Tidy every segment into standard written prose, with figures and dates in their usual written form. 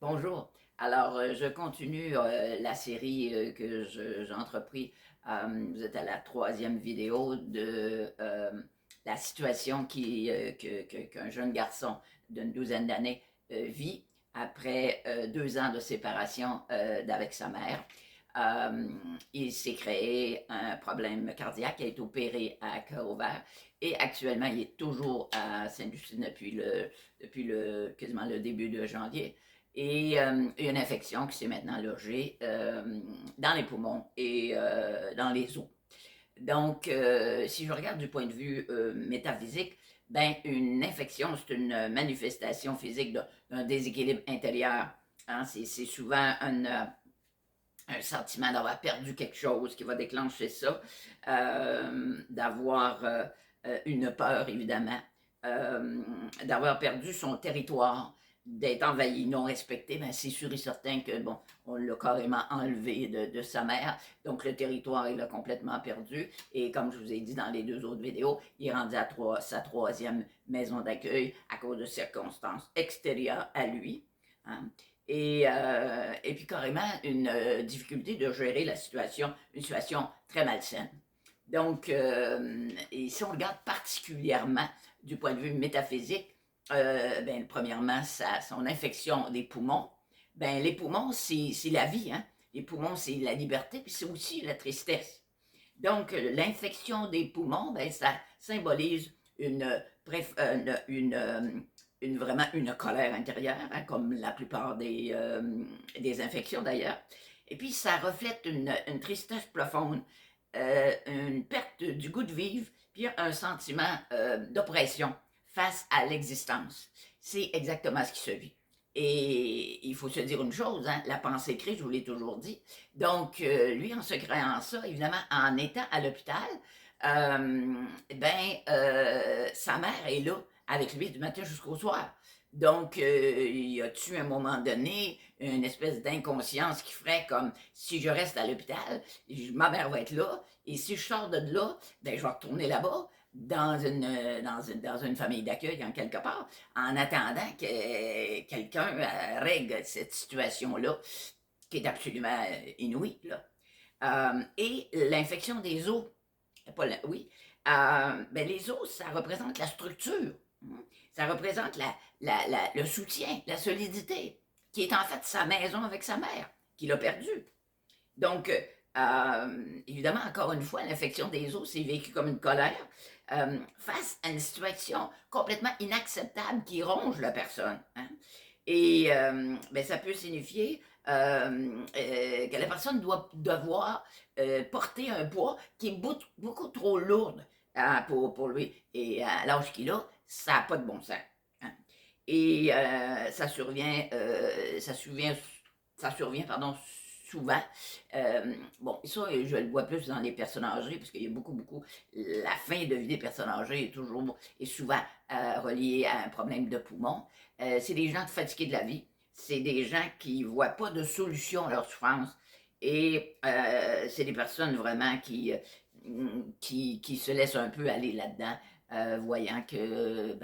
Bonjour. Alors, je continue la série que j'ai entrepris. Vous êtes à la troisième vidéo de la situation qu'un jeune garçon d'une douzaine d'années vit après 2 ans de séparation d'avec sa mère. Euh, il s'est créé un problème cardiaque, il a été opéré à cœur ouvert et actuellement, il est toujours à Sainte-Justine quasiment le début de janvier et une infection qui s'est maintenant logée dans les poumons et dans les os. Donc, si je regarde du point de vue métaphysique, ben, une infection, c'est une manifestation physique d'un déséquilibre intérieur. Hein. C'est souvent un sentiment d'avoir perdu quelque chose qui va déclencher ça, d'avoir une peur, évidemment, d'avoir perdu son territoire, d'être envahi, non respecté, ben c'est sûr et certain que, bon, on l'a carrément enlevé de sa mère, donc le territoire, il l'a complètement perdu, et comme je vous ai dit dans les deux autres vidéos, il est rendu à sa troisième maison d'accueil à cause de circonstances extérieures à lui. Hein. Et puis carrément une difficulté de gérer la situation, une situation très malsaine. Donc, et si on regarde particulièrement du point de vue métaphysique, ben, premièrement, son infection des poumons, ben, les poumons, c'est la vie, hein? Les poumons, c'est la liberté, puis c'est aussi la tristesse. Donc, l'infection des poumons, ben, ça symbolise vraiment une colère intérieure, hein, comme la plupart des infections d'ailleurs. Et puis, ça reflète une tristesse profonde, une perte du goût de vivre, puis un sentiment d'oppression face à l'existence. C'est exactement ce qui se vit. Et il faut se dire une chose, hein, la pensée crée, je vous l'ai toujours dit. Donc, lui, en se créant ça, évidemment, en étant à l'hôpital, sa mère est là avec lui du matin jusqu'au soir. Donc, il y a-tu un moment donné une espèce d'inconscience qui ferait comme si je reste à l'hôpital, ma mère va être là, et si je sors de là, ben, je vais retourner là-bas dans une famille d'accueil en quelque part, en attendant que quelqu'un règle cette situation-là, qui est absolument inouïe. Là. Et l'infection des os, oui, ben les os, ça représente la structure. Hein. Ça représente le soutien, la solidité, qui est en fait sa maison avec sa mère, qu'il a perdue. Donc, évidemment, encore une fois, l'infection des os, c'est vécu comme une colère face à une situation complètement inacceptable qui ronge la personne. Hein. Et ben, ça peut signifier que la personne doit devoir porter un poids qui est beaucoup trop lourd pour lui. Et à l'âge qu'il a, ça n'a pas de bon sens. Hein. Et ça survient pardon, souvent. Bon, ça, je le vois plus dans les personnes âgées, parce qu'il y a beaucoup, la fin de vie des personnes âgées est souvent reliée à un problème de poumon. C'est des gens fatigués de la vie, c'est des gens qui ne voient pas de solution à leur souffrance, et c'est des personnes vraiment qui se laissent un peu aller là-dedans, voyant que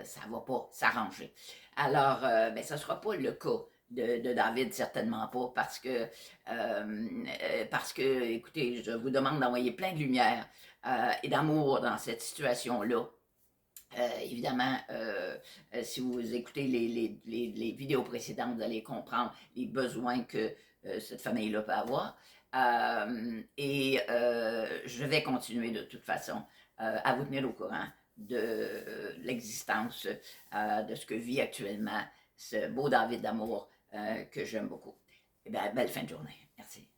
ça ne va pas s'arranger. Alors, ben, ça ne sera pas le cas de David, certainement pas, parce que, écoutez, je vous demande d'envoyer plein de lumière et d'amour dans cette situation-là. Évidemment, si vous écoutez les vidéos précédentes, vous allez comprendre les besoins que cette famille-là peut avoir. Je vais continuer de toute façon à vous tenir au courant de l'existence de ce que vit actuellement ce beau David d'amour que j'aime beaucoup. Eh bien, belle fin de journée. Merci.